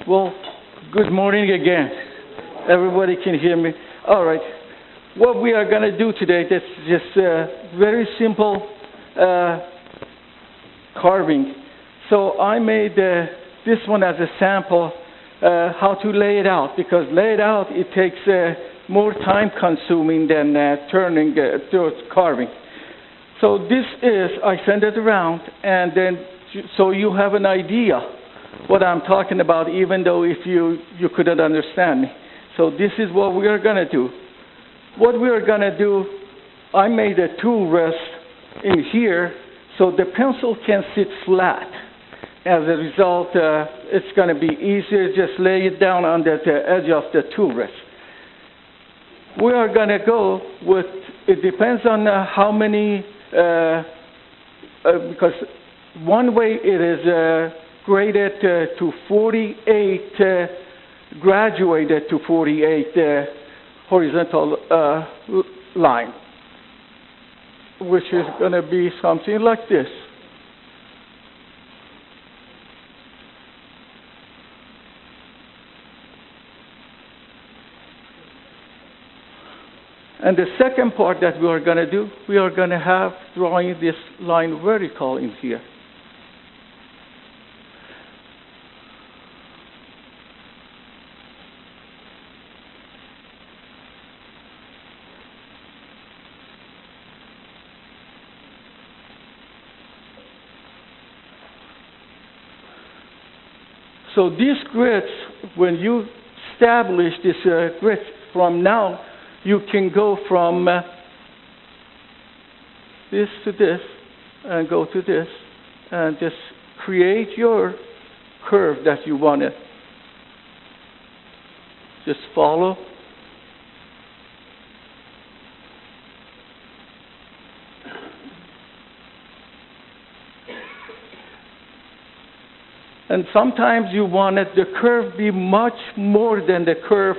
Well, good morning again. Everybody can hear me. All right. What we are going to do today, that's just very simple carving. So I made this one as a sample, how to lay it out, because lay it out, it takes more time consuming than turning to carving. So this is, I send it around, and then so you have an idea what I'm talking about, even though if you couldn't understand me. So this is what we are going to do. What we are going to do, I made a tool rest in here so the pencil can sit flat. As a result, it's going to be easier. Just lay it down on the edge of the tool rest. We are going to go with, it depends on how many, because one way it is graded to 48, graduated to 48 horizontal line, which is going to be something like this. And the second part that we are going to do, we are going to have drawing this line vertical in here. So these grids, when you establish this grid from now, you can go from this to this and go to this and just create your curve that you want to just follow. And sometimes you want the curve be much more than the curve,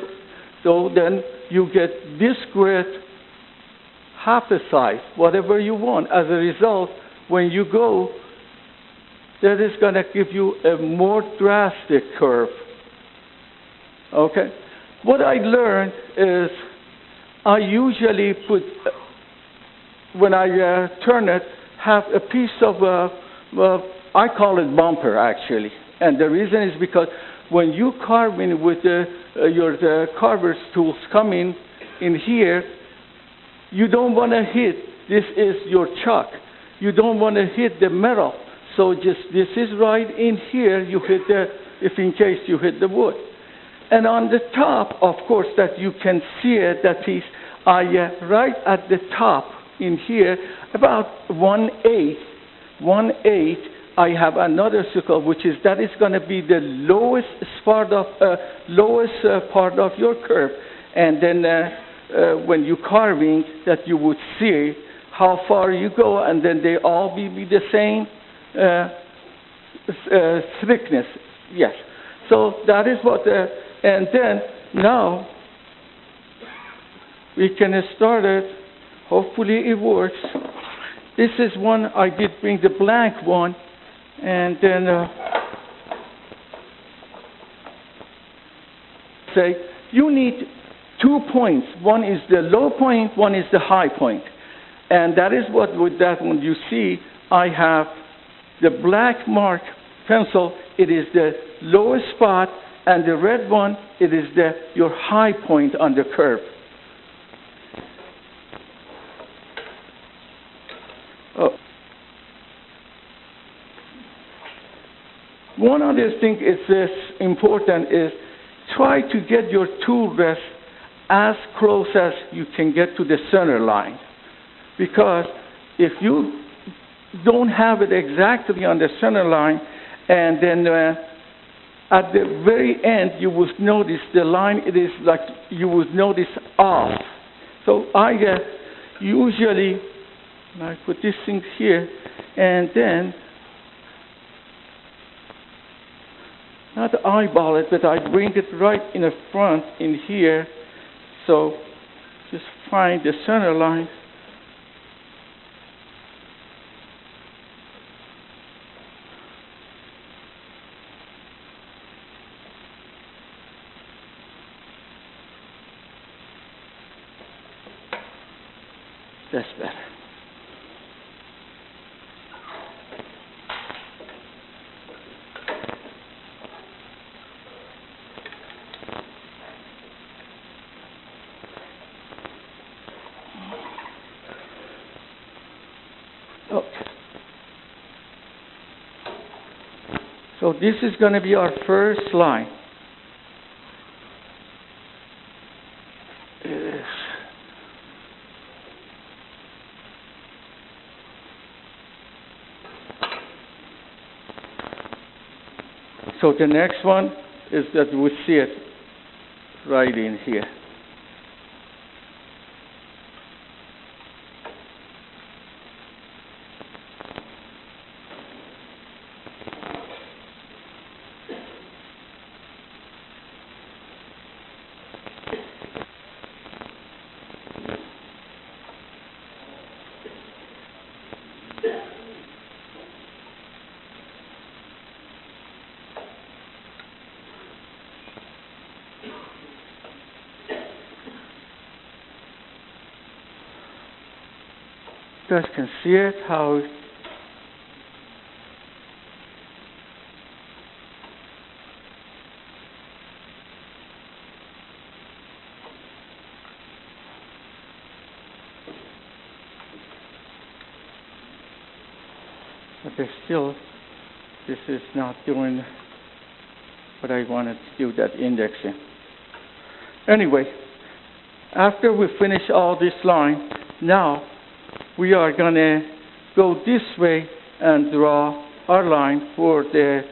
so then you get this grid half the size, whatever you want. As a result, when you go, that is going to give you a more drastic curve. Okay? What I learned is I usually put, when I turn it, have a piece of, I call it bumper actually. And the reason is because when you carve in with your carver's tools coming in here, you don't want to hit, this is your chuck. You don't want to hit the metal. So just this is right in here, you hit if in case you hit the wood. And on the top, of course, that you can see it, that piece, right at the top in here, about 1/8, I have another circle, which is that is going to be the lowest part of your curve, and then when you carving, that you would see how far you go, and then they all be the same thickness. Yes. So that is what. And then now we can start it. Hopefully it works. This is one I did bring the blank one. And then say you need 2 points. One is the low point, one is the high point. And that is what with that one you see, I have the black mark pencil, it is the lowest spot, and the red one, it is your high point on the curve. One other thing is important is try to get your tool rest as close as you can get to the center line. Because if you don't have it exactly on the center line, and then at the very end you will notice the line, it is like you will notice off. So I usually I put this thing here, and then not eyeball it, but I bring it right in the front in here. So just find the center line. That's better. Okay. So this is going to be our first line. So the next one is that we see it right in here. You guys can see it, how but there's still, this is not doing what I wanted to do, that indexing. Anyway, after we finish all this line, now we are going to go this way and draw our line for the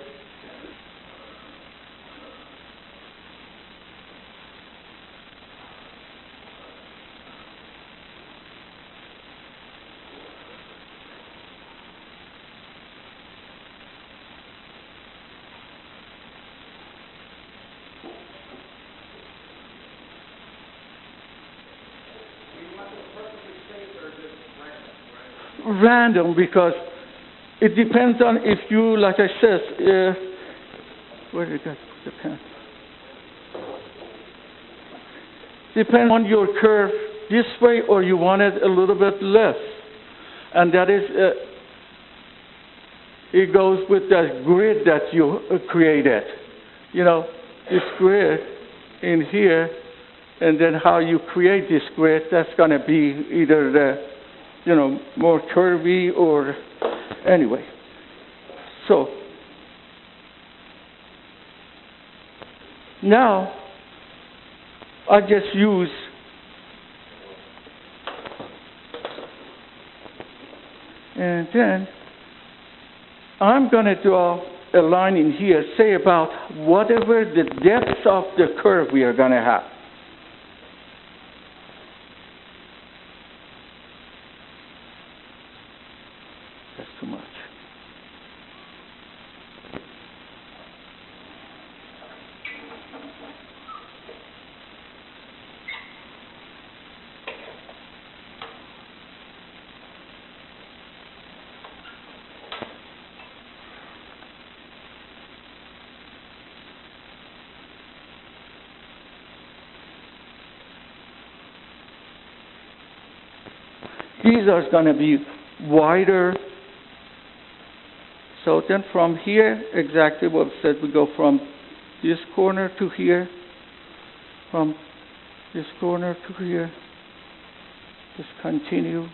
random, because it depends on if you, like I said, where did I put the pen? Depends on your curve this way, or you want it a little bit less. And that is, it goes with that grid that you created. You know, this grid in here, and then how you create this grid, that's going to be either the, you know, more curvy or anyway. So now I just use and then I'm going to draw a line in here, say about whatever the depth of the curve we are going to have. Too much. These are going to be wider. So then from here, exactly what I said, we go from this corner to here, from this corner to here, just continue.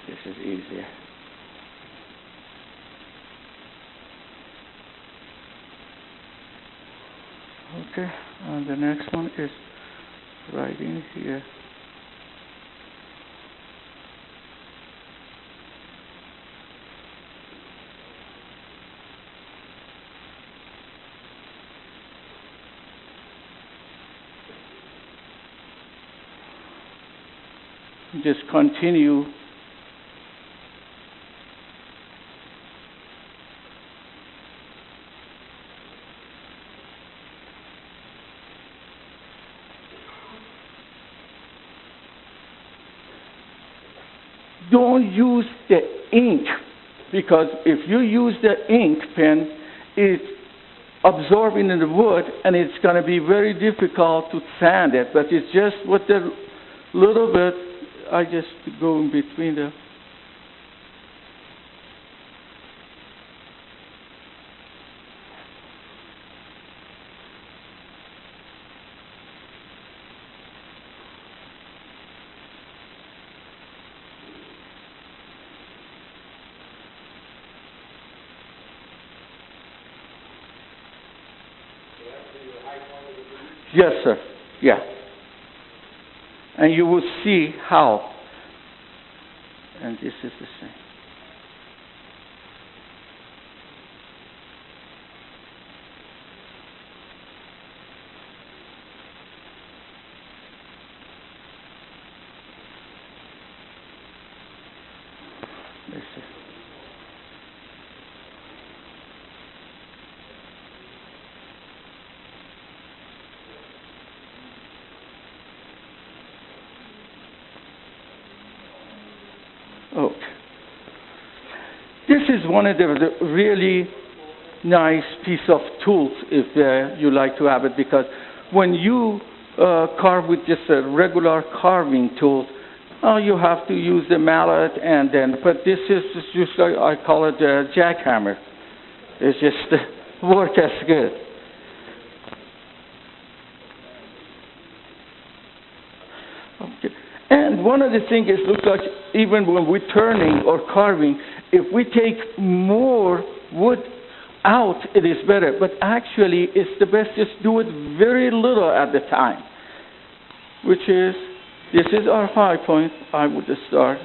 This is easier. Okay, and the next one is right in here. Just continue. don't use the ink, because if you use the ink pen, it's absorbing in the wood, and it's going to be very difficult to sand it. But it's just with the little bit, I just go in between the. Yes, sir. Yeah. And you will see how. And this is the same. Let's see. Okay. This is one of the really nice piece of tools if you like to have it, because when you carve with just a regular carving tool, you have to use the mallet but this is just, I call it a jackhammer. It's just work as good. Okay. And one of the things is, looks like even when we're turning or carving, if we take more wood out, it is better. But actually, it's the best just do it very little at the time, which is, this is our high point. I would start.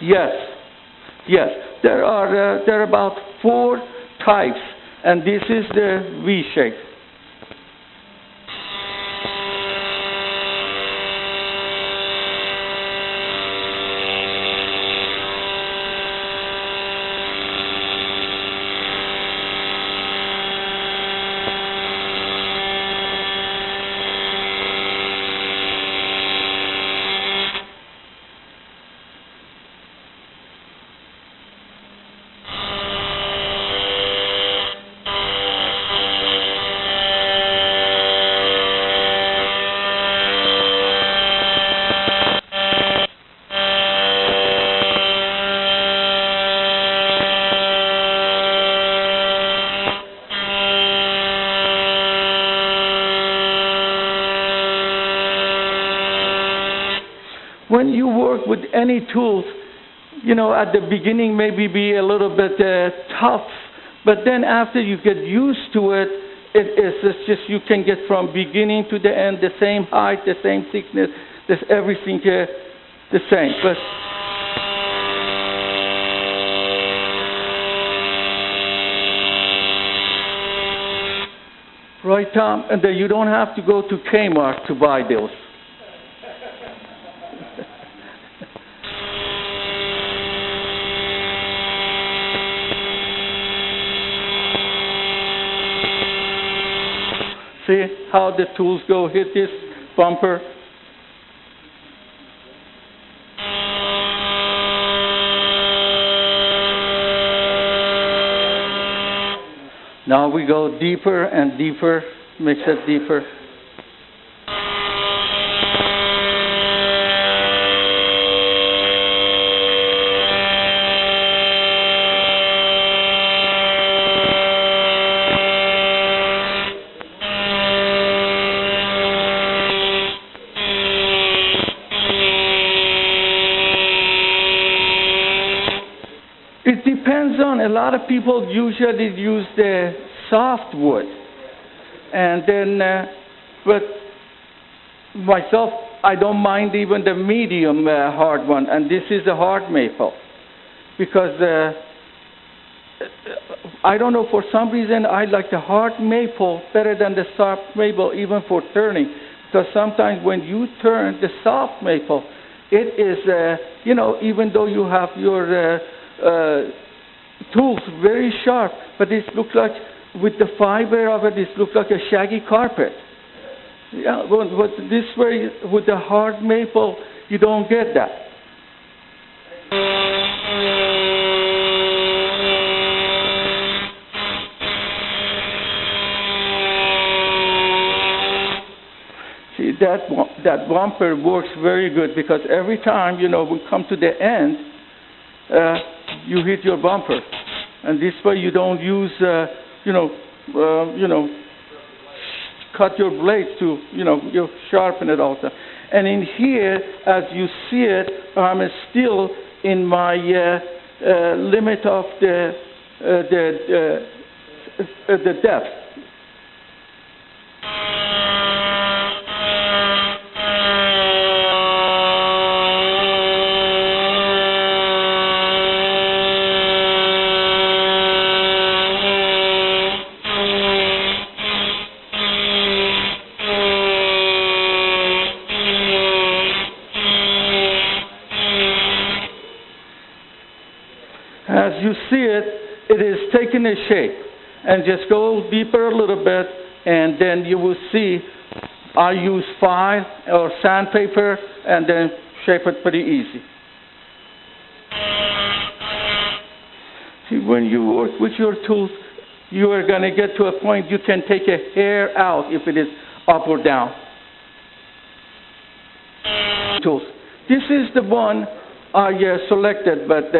Yes, yes. There are about 4 types, and this is the V shape. When you work with any tools, at the beginning maybe be a little bit tough, but then after you get used to it, it's just you can get from beginning to the end the same height, the same thickness, there's everything the same. But right, Tom? And then you don't have to go to Kmart to buy those. See how the tools go hit this bumper? Now we go deeper and deeper, makes it deeper. depends on, a lot of people usually use the soft wood. And then, but myself, I don't mind even the medium hard one. And this is a hard maple. Because I don't know, for some reason, I like the hard maple better than the soft maple, even for turning. Because sometimes when you turn the soft maple, it is, even though you have your tools very sharp, but it looks like, with the fiber of it, it looks like a shaggy carpet. Yeah, but this way, with the hard maple, you don't get that. See, that bumper works very good, because every time, we come to the end, you hit your bumper. And this way you don't use, cut your blades to, you sharpen it also. And in here, as you see it, I'm still in my limit of the depth. As you see it, it is taking a shape. And just go deeper a little bit, and then you will see I use file or sandpaper, and then shape it pretty easy. See, when you work with your tools, you are going to get to a point you can take a hair out if it is up or down. Tools. This is the one I selected, but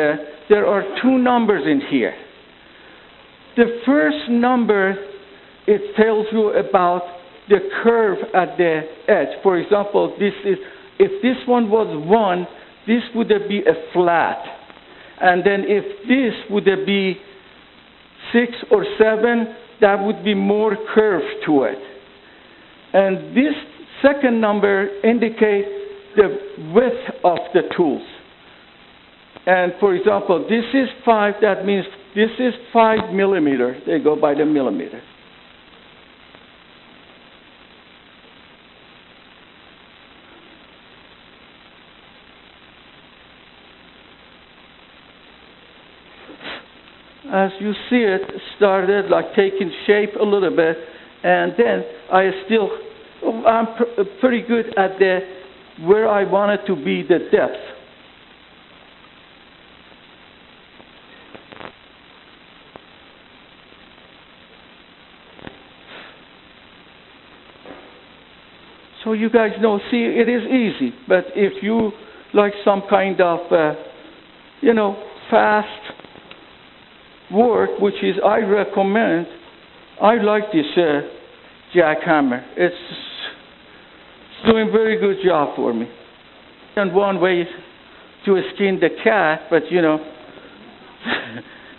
there are two numbers in here. The first number, it tells you about the curve at the edge. For example, if this one was 1, this would be a flat. And then if this would be 6 or 7, that would be more curve to it. And this second number indicates the width of the tools. And for example, this is 5, that means this is 5 millimeters. They go by the millimeter. As you see it, started like taking shape a little bit, and then I'm pretty good at where I want it to be, the depth. So you guys know, see, it is easy. But if you like some kind of, fast work, which is I recommend, I like this jackhammer. It's doing a very good job for me. And one way to skin the cat, but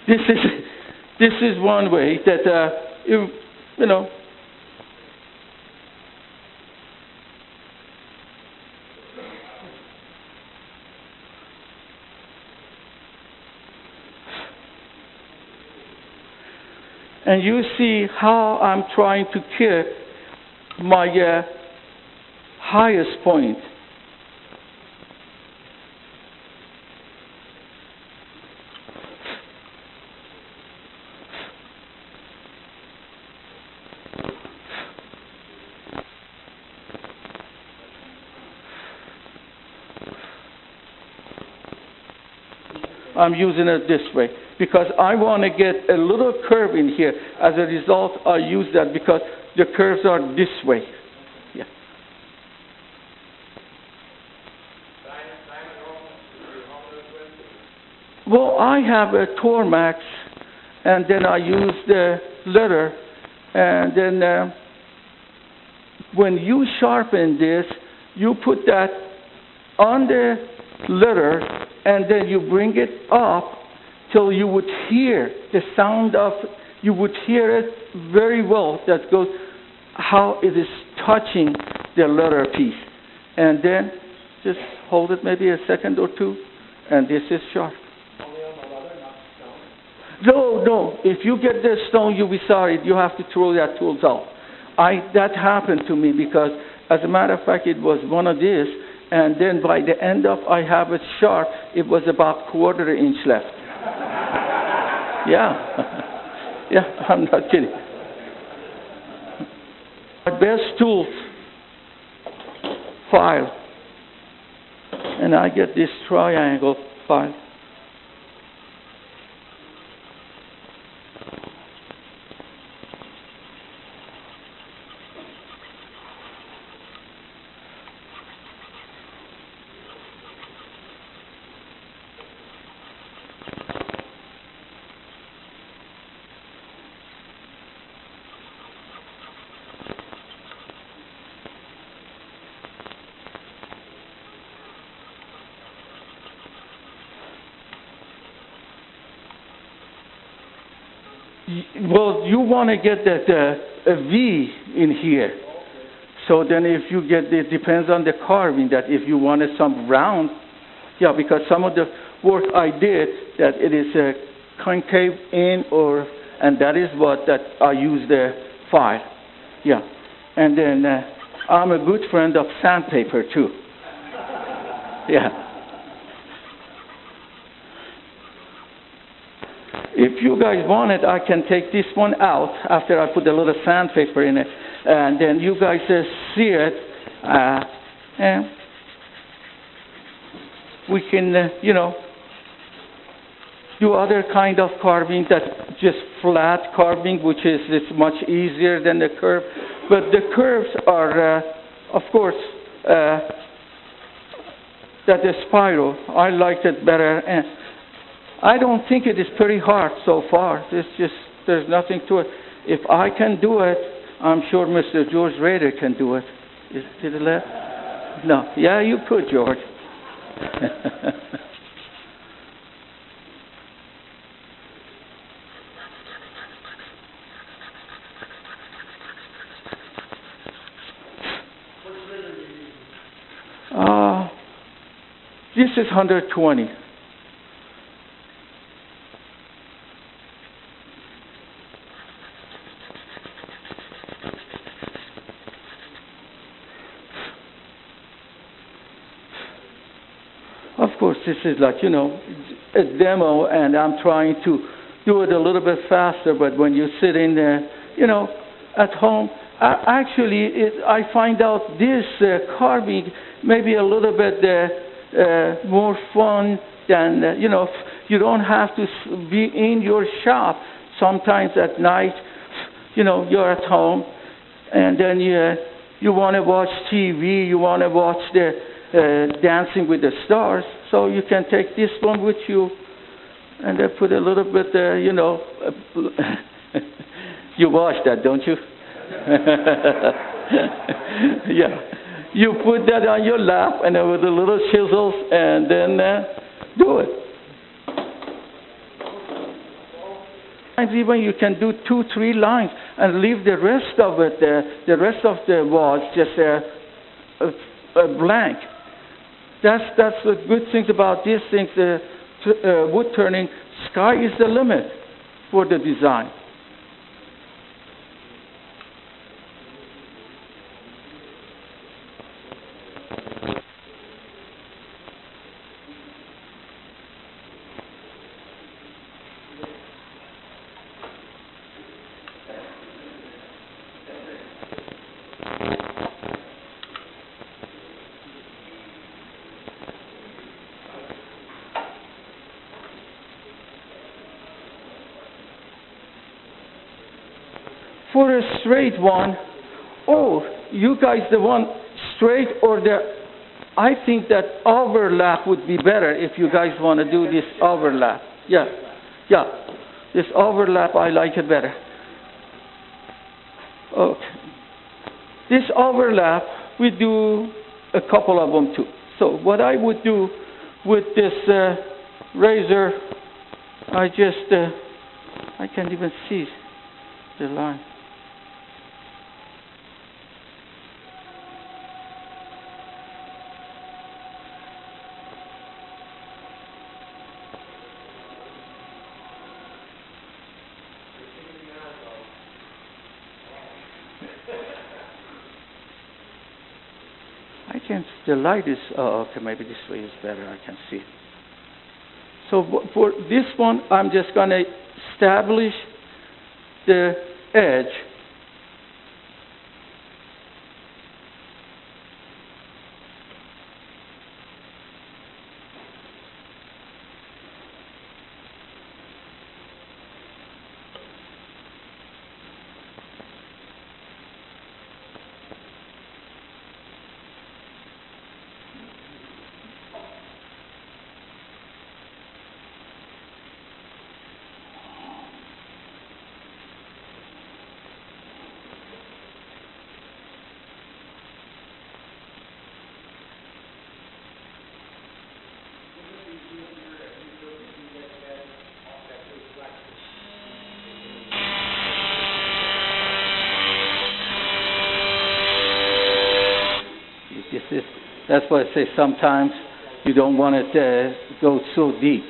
this is one way that and you see how I'm trying to keep my highest point. I'm using it this way because I want to get a little curve in here. As a result, I use that because the curves are this way. Yeah. Well, I have a Tormek, and then I use the leather, and then when you sharpen this, you put that on the leather, and then you bring it up, till you would hear the sound of, you would hear it very well, that goes, how it is touching the leather piece. And then just hold it maybe a second or two, and this is sharp. No. If you get the stone, you'll be sorry. You have to throw that tools out. That happened to me because, as a matter of fact, it was one of these, and then by the end of I have it sharp, it was about 1/4 inch left. Yeah. Yeah, I'm not kidding. My best tools, file. And I get this triangle file. Well, you want to get that a V in here. So then if you get, it depends on the carving, that if you wanted some round, yeah, because some of the work I did, that it is a concave in, and that is what that I use the file. Yeah. And then I'm a good friend of sandpaper too. Yeah. If you guys want it, I can take this one out after I put a little sandpaper in it, and then you guys see it, and we can, do other kind of carving, that just flat carving, which is much easier than the curve. But the curves are, of course, that the spiral. I liked it better. And I don't think it is pretty hard so far. There's nothing to it. If I can do it, I'm sure Mr. George Rader can do it. Did it left? No. Yeah, you could, George. This is 120. Of course, this is like, a demo, and I'm trying to do it a little bit faster, but when you sit in there, at home, I find out this carving maybe a little bit more fun than, you don't have to be in your shop. Sometimes at night, you're at home, and then you want to watch TV, you want to watch the Dancing with the Stars, so you can take this one with you, and then put a little bit, you watch that, don't you? Yeah. You put that on your lap, and then with the little chisels, and then do it. Even you can do 2, 3 lines, and leave the rest of it, the rest of the walls just blank. That's the good things about these things. Wood turning, sky is the limit for the design. For a straight one, you guys, the one straight or I think that overlap would be better if you guys want to do this overlap. Yeah, this overlap, I like it better. Okay. This overlap, we do a couple of them too. So what I would do with this razor I can't even see the line. The light is, oh, okay, maybe this way is better, I can see. So for this one, I'm just going to establish the edge. That's why I say sometimes you don't want it to go so deep.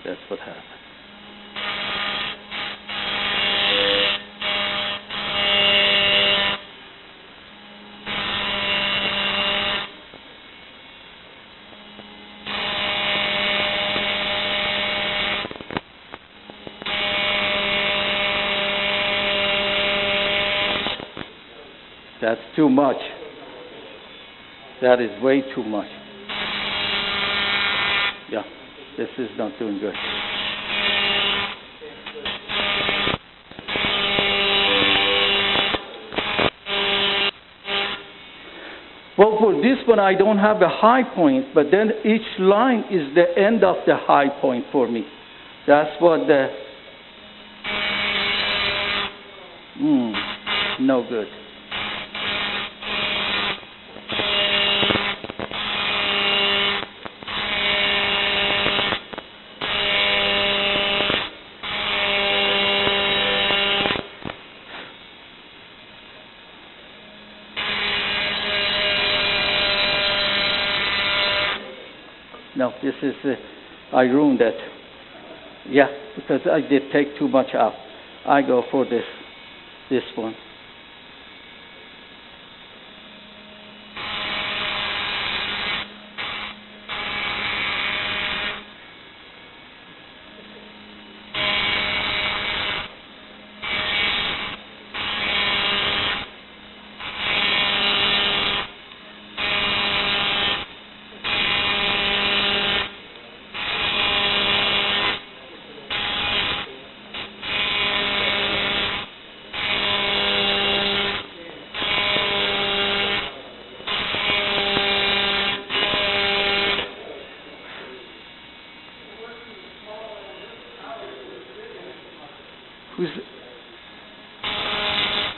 That's what happened. That's too much. That is way too much. Yeah, this is not doing good. Well, for this one, I don't have a high point, but then each line is the end of the high point for me. That's what the... no good. No, this is, I ruined it. Yeah, because I did take too much out. I go for this one.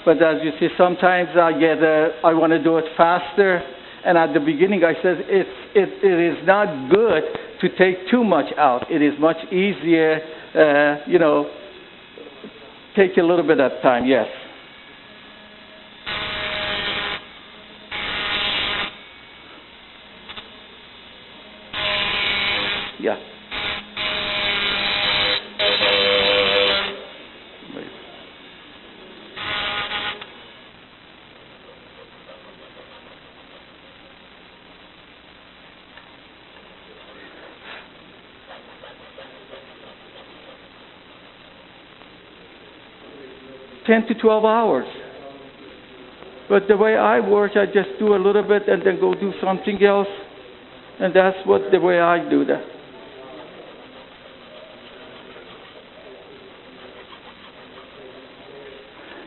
But as you see, sometimes I want to do it faster. And at the beginning, I said it is not good to take too much out. It is much easier, take a little bit of time. Yes. Yeah. $10 to 12 hours. But the way I work, I just do a little bit and then go do something else. And that's the way I do that.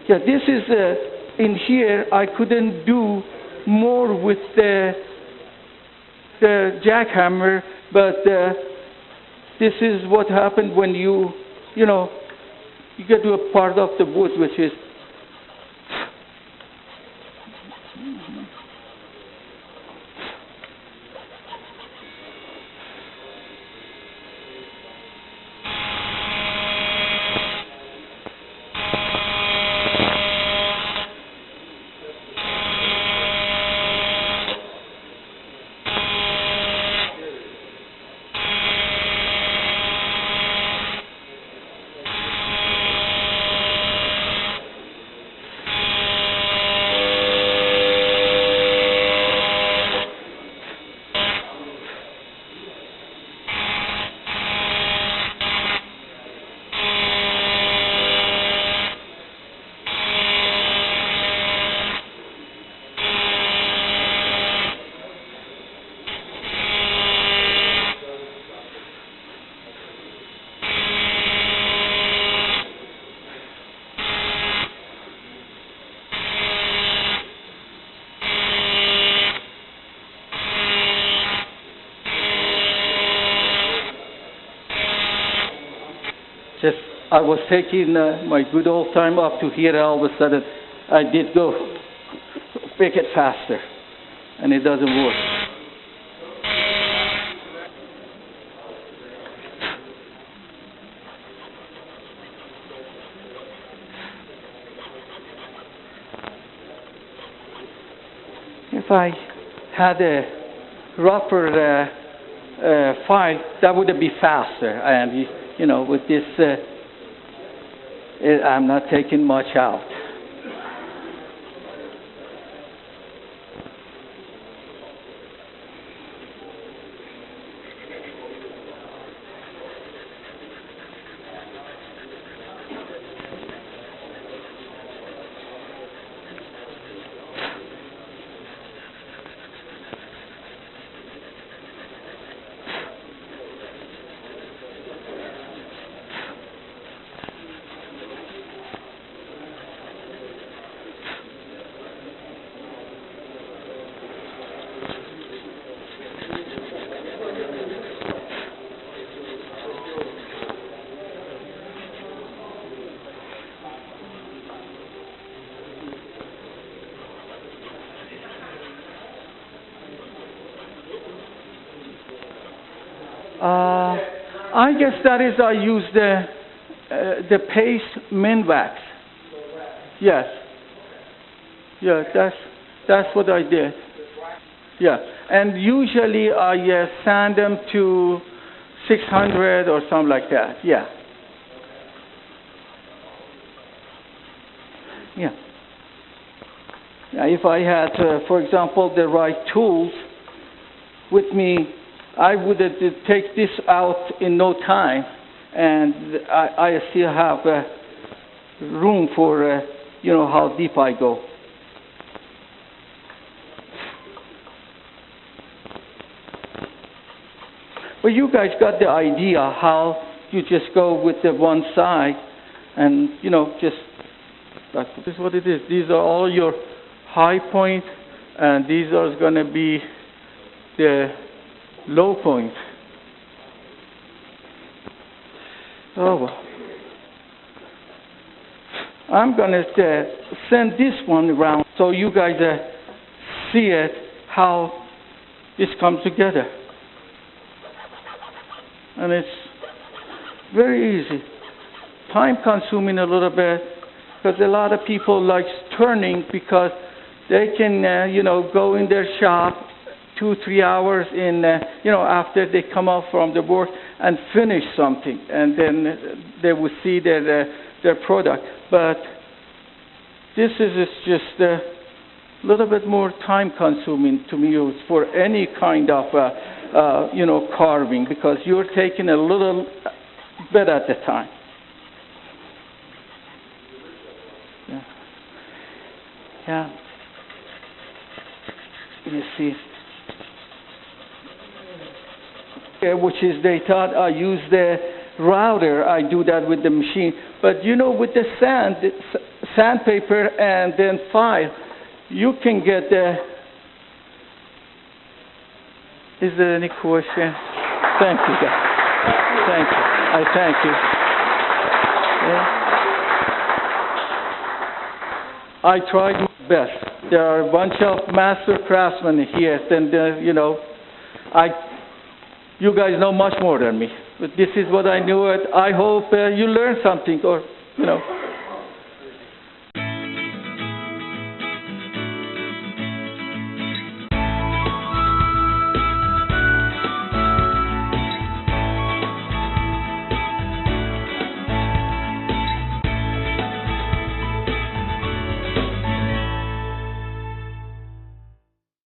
Yeah, this is, in here, I couldn't do more with the jackhammer, but this is what happened when you get to a part of the wood which is just, I was taking my good old time up to here, all of a sudden, I did go make it faster, and it doesn't work. If I had a rougher file, that would be faster. And you know, with this, I'm not taking much out. I guess that is, I use the paste min wax. Yes. Yeah, that's what I did. Yeah, and usually I sand them to 600 or something like that. Yeah. Yeah. Yeah, if I had, for example, the right tools with me, I would take this out in no time, and I still have room for, you know, how deep I go. But you guys got the idea how you just go with the one side, and, you know, just, this is what it is. These are all your high point, and these are going to be the low point. Oh, well. I'm going to send this one around so you guys see it, how this comes together. And it's very easy. Time consuming a little bit, because a lot of people like turning because they can, you know, go in their shop 2-3 hours in, you know, after they come out from the work and finish something, and then they will see their product. But this is just a little bit more time consuming to use for any kind of, you know, carving, because you're taking a little bit at a time. Yeah. Yeah. You see. Which is, they thought I use the router, I do that with the machine. But you know, with the sandpaper and then file, you can get the, is there any question? Thank you, guys. Thank you. I thank you. Yeah. I tried my best. There are a bunch of master craftsmen here, and you know, you guys know much more than me. But this is what I knew. I hope you learned something, or, you know.